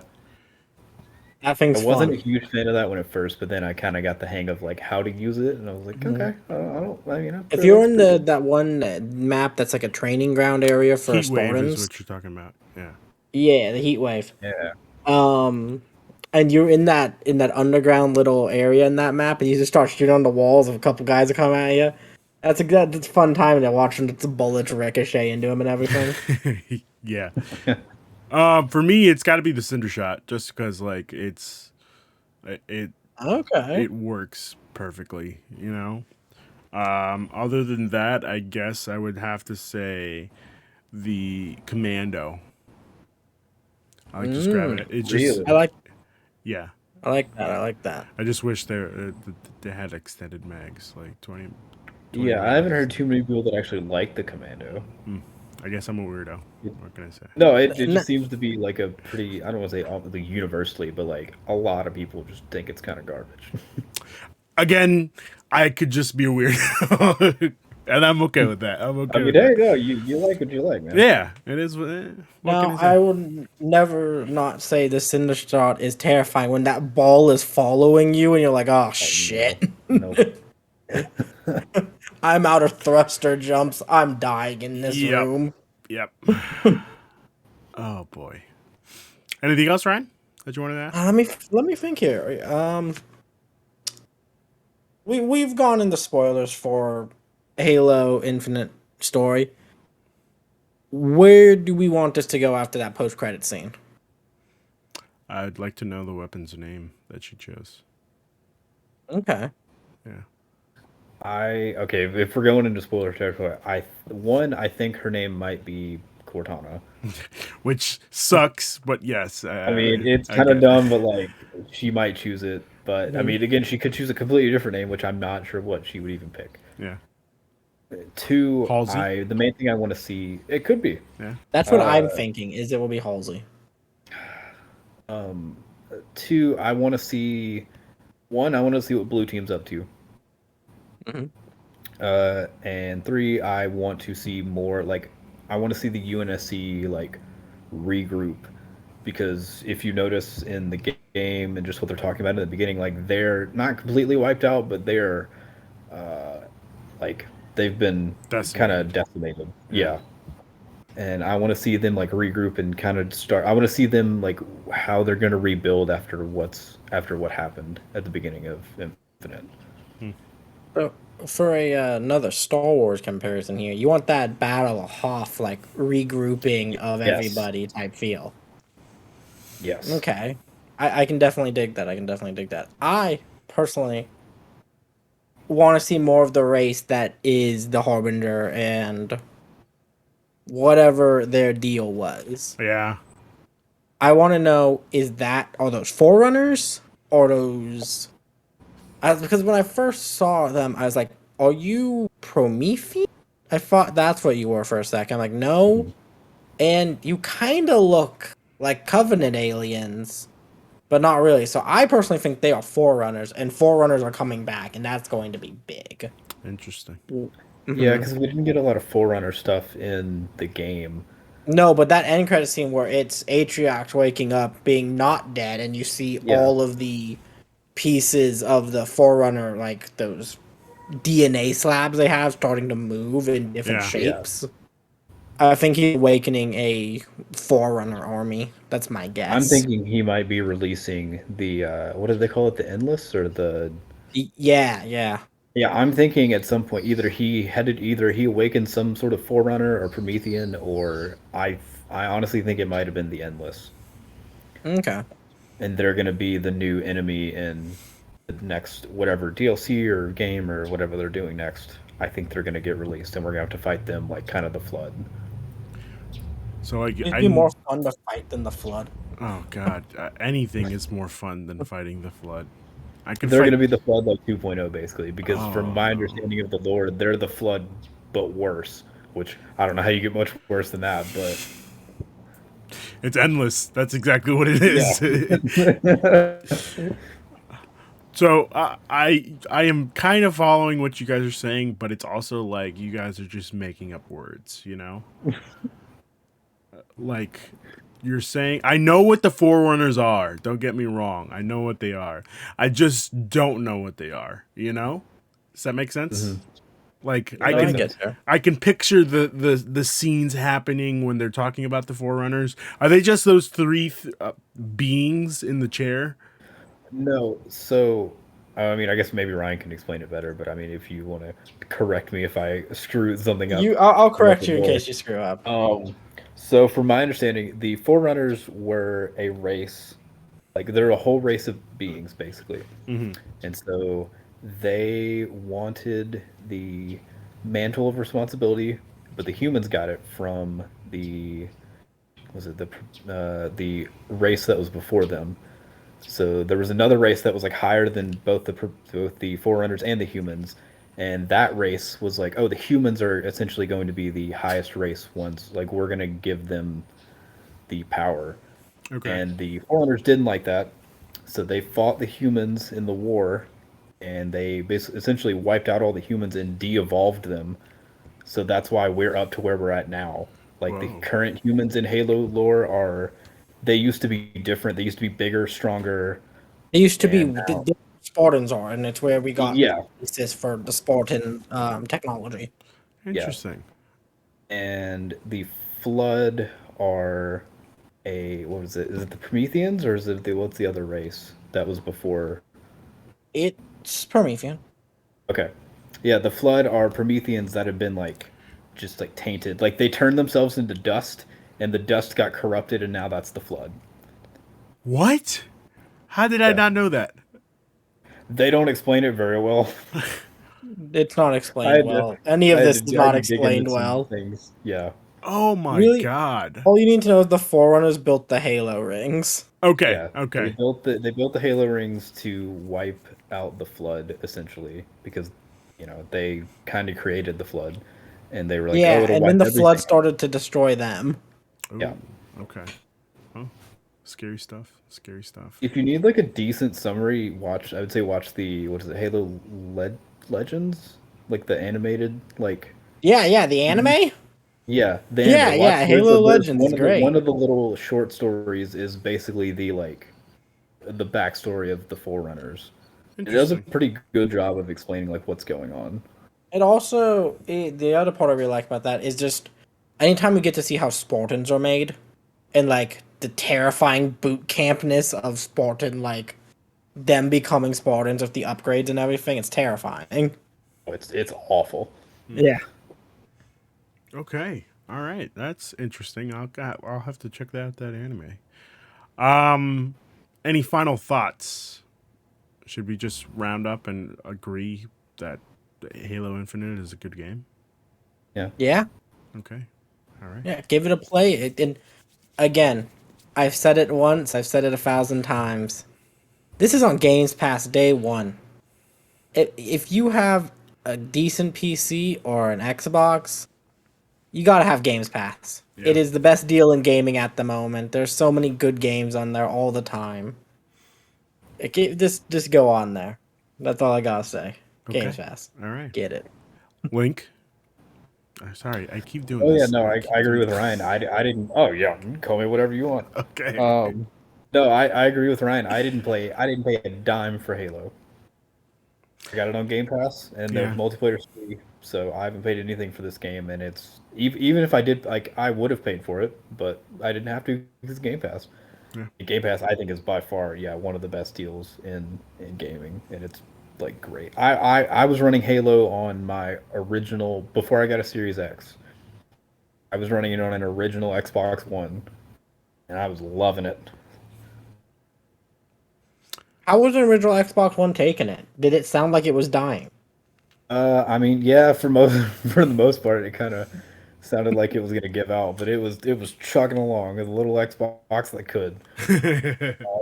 That I thing's wasn't a fun. huge fan of that one at first, but then I kind of got the hang of like how to use it, and I was like, Mhm. okay, I don't, If you're that's in pretty the good. that one map that's like a training ground area for Heat wave is Spartans, what you're talking about. Yeah. yeah, the heat wave. Yeah, Um, and you're in that underground little area in that map, and you just start shooting on the walls, and a couple guys are coming at you. That's a fun time to watch them. The bullets ricochet into them and everything. Yeah. For me, it's got to be the cinder shot, just because like it Okay. it works perfectly. Other than that, I guess I would have to say the commando. I like just grabbing Mm, it. It's just I really. like yeah. I like that. I like that. I just wish they had extended mags, like 20 Yeah, I haven't mags. heard too many people that actually like the Commando. Hmm. I guess I'm a weirdo. What can I say? No, it N- just seems to be like a pretty, I don't want to say obviously universally, but like a lot of people just think it's kind of garbage. Again, I could just be a weirdo, and I'm okay with that. I'm I okay mean, with hey, that. no, you like what you like, man. Yeah, it is. What can Now, I say? I would never not say the cinder shot is terrifying when that ball is following you and you're like, oh Oh shit, no, nope. I'm out of thruster jumps. I'm dying in this Yep. room. Yep. Oh boy. Anything else, Ryan? That you wanted to ask? Let me think here. We've gone into spoilers for Halo Infinite story. Where do we want this to go after that post credit scene? I'd like to know the weapon's name that she chose. Okay. Yeah. Okay, if we're going into spoiler territory, I think her name might be Cortana. Which sucks, but yes, I mean, it's I kind of get. dumb, but like she might choose it. But I Mhm. mean, again, she could choose a completely different name, which I'm not sure what she would even pick. Yeah. Two, Halsey. the main thing I want to see, it could be. Yeah. That's what Uh, I'm thinking. Is it will be Halsey? um, Two, I want to see. One, I want to see what Blue Team's up to. Mhm. And three, I want to see more like I want to see the UNSC like regroup because if you notice in the game and just what they're talking about in the beginning, like they're not completely wiped out, but they're uh, like they've been kind Decimated. of decimated. Yeah. Yeah, and I want to see them like regroup and kind of start. I want to see them like how they're going to rebuild after what happened at the beginning of Infinite. Hmm. So for another Star Wars comparison here, you want that Battle of Hoth like regrouping of Yes. everybody type feel. Yes. Okay, I can definitely dig that. I can definitely dig that. I personally want to see more of the race that is the Harbinger and whatever their deal was. Yeah. I want to know are those Forerunners or because when I first saw them, I was like, are you Promethean? I thought that's what you were for a second. I'm like, no. And you kind of look like Covenant aliens, but not really. So I personally think they are Forerunners, and Forerunners are coming back, and that's going to be big. Interesting. Yeah, Mhm. because we didn't get a lot of Forerunner stuff in the game. No, but that end credit scene where it's Atriox waking up, being not dead, and you see Yeah. all of the pieces of the Forerunner, like those DNA slabs they have, starting to move in different Yeah. Yeah. shapes. I think he's awakening a Forerunner army. That's my I'm guess. thinking he might be releasing the what do they call it? The Endless or the Yeah, yeah. Yeah, I'm thinking at some point either he awakened some sort of Forerunner or Promethean, or I honestly think it might have been the Endless, Okay. and they're gonna be the new enemy in the next whatever DLC or game or whatever they're doing next. I think they're gonna get released, and we're gonna have to fight them like kind of the Flood. So It'd be more fun to fight than the Flood. oh god, anything is more fun than fighting the flood. I could They're fight. gonna be the Flood like 2.0 basically, because from Oh my no, understanding of the lore, they're the Flood but worse. Which I don't know how you get much worse than that, but it's endless. That's exactly what it yeah. is. So I am kind of following what you guys are saying, but it's also like you guys are just making up words, you know? Like you're saying I know what the Forerunners are. Don't get me wrong. I know what they are. I just don't know what they are, you know? Does that make sense? Mhm. Like That makes I get sense. there. I can picture the scenes happening when they're talking about the Forerunners. Are they just those three beings in the chair? No, so I mean, I guess maybe Ryan can explain it better, but I mean, if you want to correct me if I screwed something up I'll with correct the you in lore. case you screw up. Um, so from my understanding, the Forerunners were a race, like they're a whole race of beings basically, Mm-hmm. and so they wanted the mantle of responsibility, but the humans got it from the was it the race that was before them. So there was another race that was like higher than both the Forerunners and the humans, and that race was like, oh, the humans are essentially going to be the highest race ones. Like we're gonna give them the power, Okay. and the Forerunners didn't like that, so they fought the humans in the war, and they basically essentially wiped out all the humans and de-evolved them. So that's why we're up to where we're at now. Like the Whoa. current humans in Halo lore are, they used to be different. They used to be bigger, stronger, It used to be and now, the Spartans are, and it's where we got the yeah, basis for the Spartan technology. yeah, Interesting. and the Flood are a what was it? Is it the Prometheans or is it the what's the other race that was before? It's Promethean. Okay, yeah, the Flood are Prometheans that have been like just like tainted. Like they turned themselves into dust, and the dust got corrupted, and now that's the Flood. What? How did I Yeah, not know that? they don't explain it very well. It's not I explained had to, well. Any of this is I had not to dig into explained some well. things. Yeah, Oh my Really, god. all you need to know is the Forerunners built the Halo rings. Okay. yeah. Okay. They built the Halo rings to wipe out the Flood essentially because you know they kind of created the Flood, and they were like, oh, Yeah, it'll and then wipe the Flood everything out. started to destroy them. Yeah. Oh. Okay. Oh, scary stuff. Scary stuff. If you need like a decent summary, watch. I would say watch the what is it, Legends, like the animated like. Yeah, yeah, the anime. Yeah, the Yeah, anime. yeah, Watch. Halo There's Legends is one great. of the little short stories is basically the like the backstory of the Forerunners. It does a Interesting. pretty good job of explaining like what's going on. The other part I really like about that is just anytime we get to see how Spartans are made and like the terrifying boot campness of Spartan, like them becoming Spartans with the upgrades and everything, it's terrifying. It's awful. Yeah. Okay. All right. That's interesting. I'll have to check that anime. Um, any final thoughts? Should we just round up and agree that Halo Infinite is a good game? Yeah. Yeah. Okay. All right. Yeah. Give it a play. And again, I've said it once, I've said it 1,000 times. This is on Games Pass day one. If you have a decent PC or an Xbox, you gotta have Games Pass. Yeah. It is the best deal in gaming at the moment. There's so many good games on there all the time. Just go on there. That's all I gotta say. Games Okay. Pass. All right. Get it. Link. Sorry, I keep doing Oh yeah, this. no, I keep agree doing with Ryan. I didn't. Oh yeah, you can call me whatever you want. Okay. No, I agree with Ryan. I didn't pay a dime for Halo. I got it on Game Pass, and the Yeah. multiplayer's free, so I haven't paid anything for this game. And it's even if I did, like, I would have paid for it, but I didn't have to because it's Game Pass. Yeah. Game Pass, I think, is by far, yeah, one of the best deals in gaming, and it's like great. I was running Halo on my original before I got a Series X. I was running it on an original Xbox One, and I was loving it. How was the original Xbox One taking it? Did it sound like it was dying? I mean, yeah, for most for the most part, it kind of sounded like it was gonna give out, but it was chugging along as a little Xbox that could.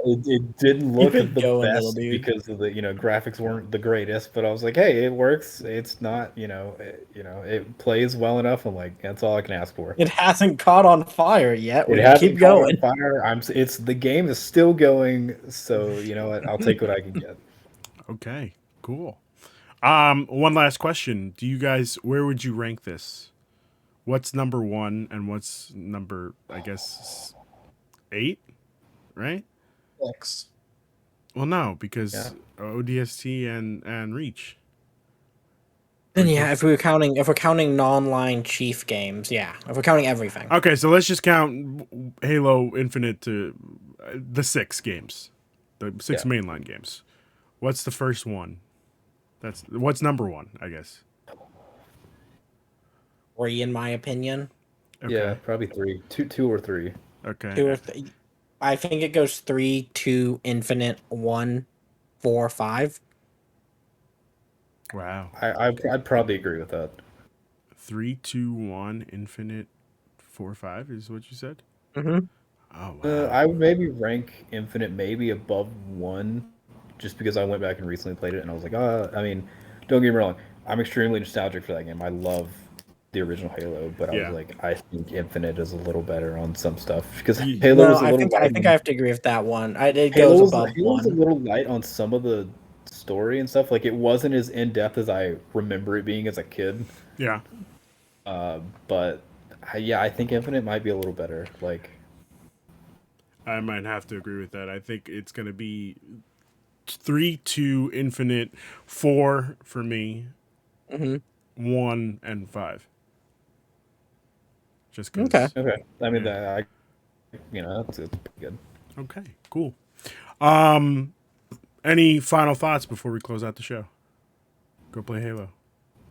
It didn't Keep look it the going, little best dude. because of the graphics weren't the greatest, but I was like, hey, it works. It's not it plays well enough. I'm like, that's all I can ask for. It hasn't caught on fire yet. It We keep hasn't caught on going. fire. It's the game is still going, so you know what? I'll take what I can get. Okay. Cool. One last question. Where would you rank this? What's number 1 and what's number, I guess, 8? Right? Six. Well, no, Yeah. because ODST and Reach. Then yeah, if we're counting non-line Chief games, yeah. If we're counting everything. Okay, so let's just count Halo Infinite to the 6 games, the 6 Yeah. mainline games. What's the first one? What's number 1, I guess. 3 in my opinion. Okay. Yeah, probably three, two or three. Okay. 2 or 3. I think it goes 3, 2, Infinite, 1, 4, 5. Wow. I'd probably agree with that. 3, 2, 1, Infinite, 4, 5 is what you said. Mm-hmm. Oh wow. I would maybe rank Infinite maybe above one, just because I went back and recently played it, and I was like, I mean, don't get me wrong, I'm extremely nostalgic for that game. I love the original Halo, but I was Yeah. like, I think Infinite is a little better on some stuff because Ye- Halo No, was a I little think I light. think I have to agree with that one. It goes above Halo's a 1. little light on some of the story and stuff. Like it wasn't as in depth as I remember it being as a kid. Yeah. But yeah, I think Infinite might be a little better. Like, I might have to agree with that. I think it's going to be 3, 2, Infinite, 4 for me, Mm-hmm. 1 and 5. Just because. Okay. okay, I mean, Yeah. it's pretty good. Okay, cool. Any final thoughts before we close out the show? Go play Halo.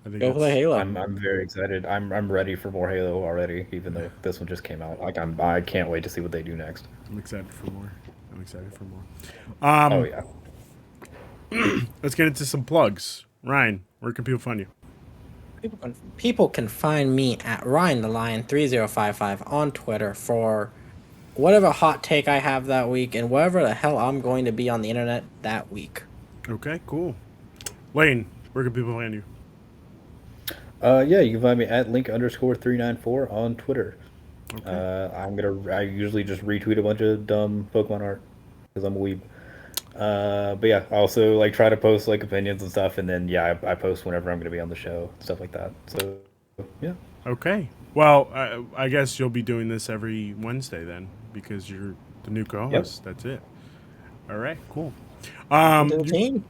I think Go play Halo. I'm very excited. I'm ready for more Halo already, even though this one just came out. Like I can't wait to see what they do next. I'm excited for more. I'm excited for more. Oh yeah. Let's get into some plugs. Ryan, where can people find you? People can find me at Ryan the Lion 3055 on Twitter for whatever hot take I have that week and wherever the hell I'm going to be on the internet that week. Okay, cool. Lane, where can people find you? Yeah, you can find me at link_394 on Twitter. Okay. I usually just retweet a bunch of dumb Pokemon art because I'm a weeb. But yeah, I also like try to post like opinions and stuff, and then yeah, I post whenever I'm gonna be on the show, stuff like that. So yeah, Okay. Well, I guess you'll be doing this every Wednesday then, because you're the new co-host. That's it. All right. Cool. Welcome to the team.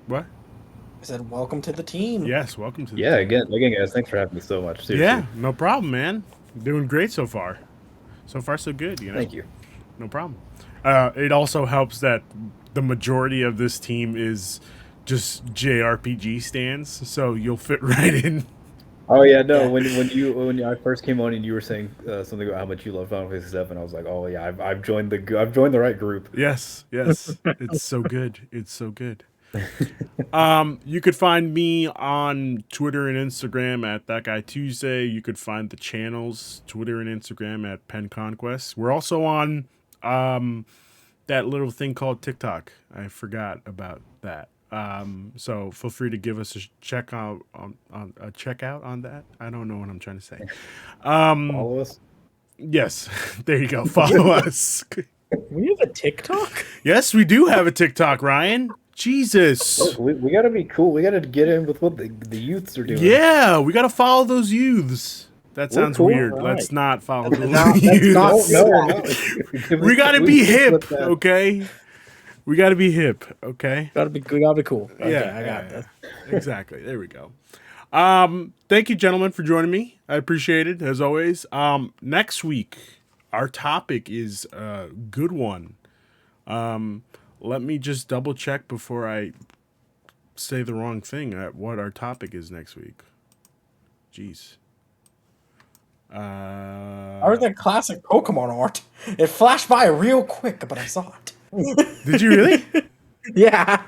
What? I said, welcome to the team. Yes. Welcome to the yeah. team. Again, guys, thanks for having me so much. Seriously. Yeah. No problem, man. Doing great so far. So far, so good. You know. Thank you. No problem. It also helps that the majority of this team is just JRPG stands, so you'll fit right in. Oh yeah, no. Yeah. When I first came on and you were saying something about how much you love Final Fantasy 7, I was like, oh yeah, I've joined the right group. Yes, yes. It's so good. It's so good. You could find me on Twitter and Instagram at That Guy Tuesday. You could find the channels, Twitter and Instagram at Pen Conquest. We're also on that little thing called TikTok. I forgot about that. So feel free to give us a check out on a checkout on that. I don't know what I'm trying to say. Follow us. Yes, there you go. Follow us. We have a TikTok? Yes, we do have a TikTok, Ryan. Jesus. Look, we gotta be cool. We gotta get in with what the youths are doing. Yeah, we gotta follow those youths. That sounds cool, weird. right. Let's not follow That's those not- youths. No. We gotta be hip, With that. okay? We gotta be hip, okay? We gotta be cool. Okay, Yeah, I got yeah, this. Exactly. There we go. Thank you, gentlemen, for joining me. I appreciate it as always. Next week, our topic is a good one. Let me just double check before I say the wrong thing at what our topic is next week. Jeez. I heard that classic Pokemon art. It flashed by real quick, but I saw it. Did you really? Yeah.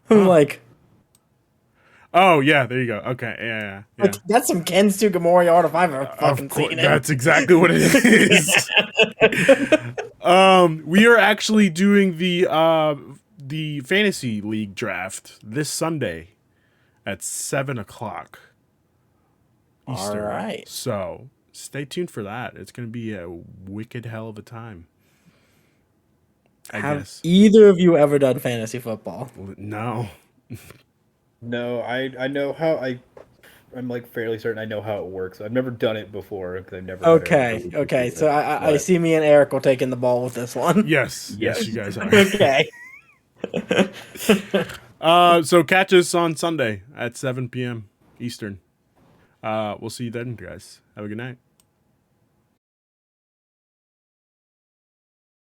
I'm like, Oh yeah, there you go. Okay, yeah. like, that's some Ken Sugimori art if I've ever fucking Of course, seen it. that's exactly what it is. We are actually doing the fantasy league draft this Sunday at 7:00 Eastern. All right. So stay tuned for that. It's going to be a wicked hell of a time. I Have guess. either of you ever done fantasy football? No. No, I know how I'm like fairly certain I know how it works. I've never done it before because I've never. Okay. So I see me and Eric will taking the ball with this one. Yes, Yes. you guys are. Okay. So catch us on Sunday at 7 p.m. Eastern. We'll see you then, guys. Have a good night.